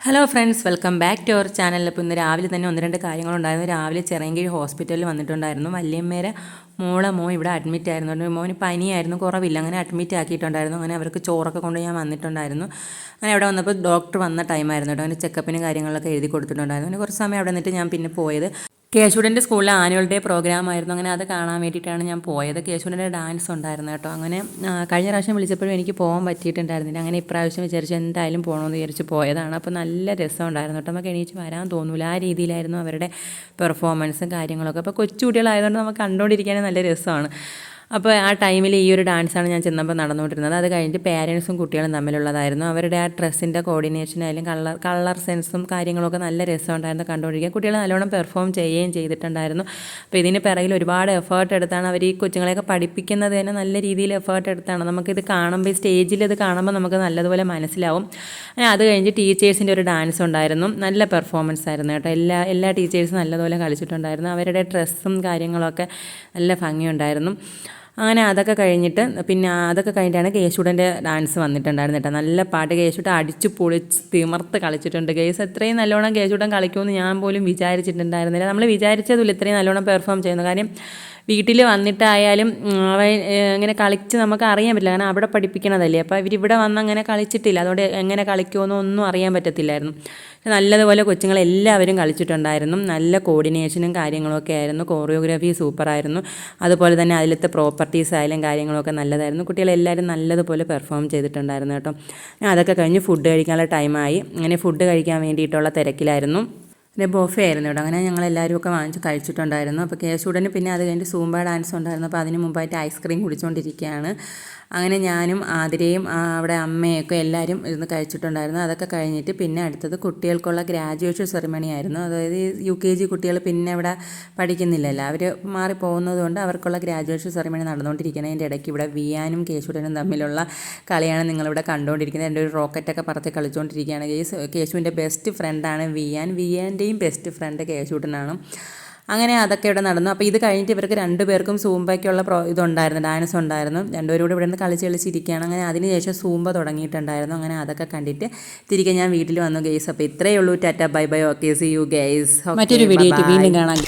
Hello friends, welcome back to our channel. ഇപ്പോൾ ഇന്ന് രാവിലെ തന്നെ ഒന്ന് രണ്ട് കാര്യങ്ങളുണ്ടായിരുന്നു. രാവിലെ ചിറയൻകീഴ് ഹോസ്പിറ്റലിൽ വന്നിട്ടുണ്ടായിരുന്നു. വല്യമ്മേരെ മോൻ ഇവിടെ അഡ്മിറ്റ് ആയിരുന്നു. മോന് പനിയായിരുന്നു, കുറവില്ല. അങ്ങനെ അഡ്മിറ്റ് ആക്കിയിട്ടുണ്ടായിരുന്നു. അങ്ങനെ അവർക്ക് ചോറൊക്കെ കൊണ്ട് ഞാൻ വന്നിട്ടുണ്ടായിരുന്നു. അങ്ങനെ അവിടെ വന്നപ്പോൾ ഡോക്ടർ വന്ന ടൈമായിരുന്നു കേട്ടോ. അങ്ങനെ ചെക്കപ്പിനും കാര്യങ്ങളൊക്കെ എഴുതി കൊടുത്തിട്ടുണ്ടായിരുന്നു. അങ്ങനെ കുറച്ച് സമയം അവിടെ നിന്നിട്ട് ഞാൻ പിന്നെ പോയത് കേശുടൻ്റെ സ്കൂളിലെ ആനുവൽ ഡേ പ്രോഗ്രാം ആയിരുന്നു. അങ്ങനെ അത് കാണാൻ വേണ്ടിയിട്ടാണ് ഞാൻ പോയത്. കേശുടൻ്റെ ഡാൻസ് ഉണ്ടായിരുന്നു കേട്ടോ. അങ്ങനെ കഴിഞ്ഞ പ്രാവശ്യം വിളിച്ചപ്പോഴും എനിക്ക് പോകാൻ പറ്റിയിട്ടുണ്ടായിരുന്നില്ല. അങ്ങനെ ഇപ്രാവശ്യം വിചാരിച്ചു എന്തായാലും പോകണമെന്ന് വിചാരിച്ച് പോയതാണ്. അപ്പോൾ നല്ല രസമുണ്ടായിരുന്നു കേട്ടോ. നമുക്ക് എണീച്ച് വരാൻ തോന്നില്ല, ആ രീതിയിലായിരുന്നു അവരുടെ പെർഫോമൻസും കാര്യങ്ങളൊക്കെ. അപ്പോൾ കൊച്ചുകുട്ടികളായതുകൊണ്ട് നമുക്ക് കണ്ടുകൊണ്ടിരിക്കാനും നല്ല രസമാണ്. അപ്പോൾ ആ ടൈമിൽ ഈ ഒരു ഡാൻസാണ് ഞാൻ ചെന്നപ്പോൾ നടന്നുകൊണ്ടിരുന്നത്. അത് കഴിഞ്ഞിട്ട് പേരൻസും കുട്ടികളും തമ്മിലുള്ളതായിരുന്നു. അവരുടെ ആ ഡ്രസ്സിൻ്റെ കോർഡിനേഷൻ ആയാലും കളർ സെൻസും കാര്യങ്ങളൊക്കെ നല്ല രസമുണ്ടായിരുന്നു കണ്ടുകൊണ്ടിരിക്കുക. കുട്ടികൾ നല്ലോണം പെർഫോം ചെയ്യുകയും ചെയ്തിട്ടുണ്ടായിരുന്നു. അപ്പോൾ ഇതിന് പിറകിൽ ഒരുപാട് എഫേർട്ട് എടുത്താണ് അവർ ഈ കൊച്ചുങ്ങളെയൊക്കെ പഠിപ്പിക്കുന്നത് തന്നെ. നല്ല രീതിയിൽ എഫേർട്ട് എടുത്താണ്. നമുക്കിത് കാണുമ്പോൾ ഈ സ്റ്റേജിൽ ഇത് കാണുമ്പോൾ നമുക്ക് നല്ലതുപോലെ മനസ്സിലാവും. അത് കഴിഞ്ഞ് ടീച്ചേഴ്സിൻ്റെ ഒരു ഡാൻസ് ഉണ്ടായിരുന്നു. നല്ല പെർഫോമൻസ് ആയിരുന്നു കേട്ടോ. എല്ലാ ടീച്ചേഴ്സും നല്ലതുപോലെ കളിച്ചിട്ടുണ്ടായിരുന്നു. അവരുടെ ഡ്രസ്സും കാര്യങ്ങളൊക്കെ നല്ല ഭംഗിയുണ്ടായിരുന്നു. അങ്ങനെ അതൊക്കെ കഴിഞ്ഞിട്ടാണ് കേശുടൻ്റെ ഡാൻസ് വന്നിട്ടുണ്ടായിരുന്നു കേട്ടോ. നല്ല പാട്ട്, കേശുട്ടൻ അടിച്ചു പൊളിച്ച് തിമർത്ത് കളിച്ചിട്ടുണ്ട്. കേസ് എത്രയും നല്ലോണം കേശുടൻ കളിക്കുമെന്ന് ഞാൻ പോലും വിചാരിച്ചിട്ടുണ്ടായിരുന്നില്ല. നമ്മൾ വിചാരിച്ചതില്ല ഇത്രയും നല്ലോണം പെർഫോം ചെയ്യുന്നു. കാര്യം വീട്ടിൽ വന്നിട്ടായാലും അവൻ ഇങ്ങനെ കളിച്ച് നമുക്ക് അറിയാൻ പറ്റില്ല. കാരണം അവിടെ പഠിപ്പിക്കണതല്ലേ. അപ്പോൾ ഇവരിവിടെ വന്ന് അങ്ങനെ കളിച്ചിട്ടില്ല. അതുകൊണ്ട് എങ്ങനെ കളിക്കുമെന്നോ ഒന്നും അറിയാൻ പറ്റത്തില്ലായിരുന്നു. നല്ലതുപോലെ കൊച്ചുങ്ങളെല്ലാവരും കളിച്ചിട്ടുണ്ടായിരുന്നു. നല്ല കോർഡിനേഷനും കാര്യങ്ങളൊക്കെ ആയിരുന്നു. കോറിയോഗ്രാഫി സൂപ്പറായിരുന്നു. അതുപോലെ തന്നെ അതിലത്തെ പ്രോപ്പർട്ടീസ് ആയാലും കാര്യങ്ങളൊക്കെ നല്ലതായിരുന്നു. കുട്ടികളെല്ലാവരും നല്ലതുപോലെ പെർഫോം ചെയ്തിട്ടുണ്ടായിരുന്നു കേട്ടോ. അതൊക്കെ കഴിഞ്ഞ് ഫുഡ് കഴിക്കാനുള്ള ടൈമായി. അങ്ങനെ ഫുഡ് കഴിക്കാൻ വേണ്ടിയിട്ടുള്ള തിരക്കിലായിരുന്നു. പിന്നെ ബൊഫേ ആയിരുന്നു കേട്ടോ. അങ്ങനെ ഞങ്ങളെല്ലാവരും ഒക്കെ വാങ്ങിച്ച് കഴിച്ചിട്ടുണ്ടായിരുന്നു. അപ്പോൾ കേശുടന് പിന്നെ അത് കഴിഞ്ഞിട്ട് സൂംബ ഡാൻസ് ഉണ്ടായിരുന്നു. അപ്പോൾ അതിന് മുമ്പായിട്ട് ഐസ്ക്രീം കുടിച്ചുകൊണ്ടിരിക്കുകയാണ്. അങ്ങനെ ഞാനും ആതിരയും അവിടെ അമ്മയൊക്കെ എല്ലാവരും ഇരുന്ന് കഴിച്ചിട്ടുണ്ടായിരുന്നു. അതൊക്കെ കഴിഞ്ഞിട്ട് പിന്നെ അടുത്തത് കുട്ടികൾക്കുള്ള ഗ്രാജുവേഷൻ സെറിമണി ആയിരുന്നു. അതായത് UKG കുട്ടികൾ പിന്നെ ഇവിടെ പഠിക്കുന്നില്ലല്ലോ, അവർ മാറിപ്പോകുന്നത് കൊണ്ട് അവർക്കുള്ള ഗ്രാജുവേഷൻ സെറിമണി നടന്നുകൊണ്ടിരിക്കുന്നതിൻ്റെ ഇടയ്ക്ക് ഇവിടെ വിയാനും കേശുടനും തമ്മിലുള്ള കളിയാണ് നിങ്ങളിവിടെ കണ്ടുകൊണ്ടിരിക്കുന്നത്. എൻ്റെ ഒരു റോക്കറ്റൊക്കെ പറത്തി കളിച്ചുകൊണ്ടിരിക്കുകയാണ്. കേശുവിൻ്റെ ബെസ്റ്റ് ഫ്രണ്ടാണ് വിയാൻ്റെയും ബെസ്റ്റ് ഫ്രണ്ട് കേശുടനാണ്. അങ്ങനെ അതൊക്കെ ഇവിടെ നടന്നു. അപ്പോൾ ഇത് കഴിഞ്ഞിട്ട് ഇവർക്ക് രണ്ടുപേർക്കും സൂംബയ്ക്കുള്ള ഇതുണ്ടായിരുന്നു, ഡാൻസ് ഉണ്ടായിരുന്നു. രണ്ടുപേരും കൂടി ഇവിടെ നിന്ന് കളിച്ചിരിക്കുകയാണ്. അങ്ങനെ അതിനുശേഷം സൂംബ തുടങ്ങിയിട്ടുണ്ടായിരുന്നു. അങ്ങനെ അതൊക്കെ കണ്ടിട്ട് തിരികെ ഞാൻ വീട്ടിൽ വന്നു ഗെയ്സ്. അപ്പോൾ ഇത്രയേ ഉള്ളൂ. Tata bye bye. Okay, see you guys. മറ്റൊരു വീഡിയോ വീണ്ടും കാണാം.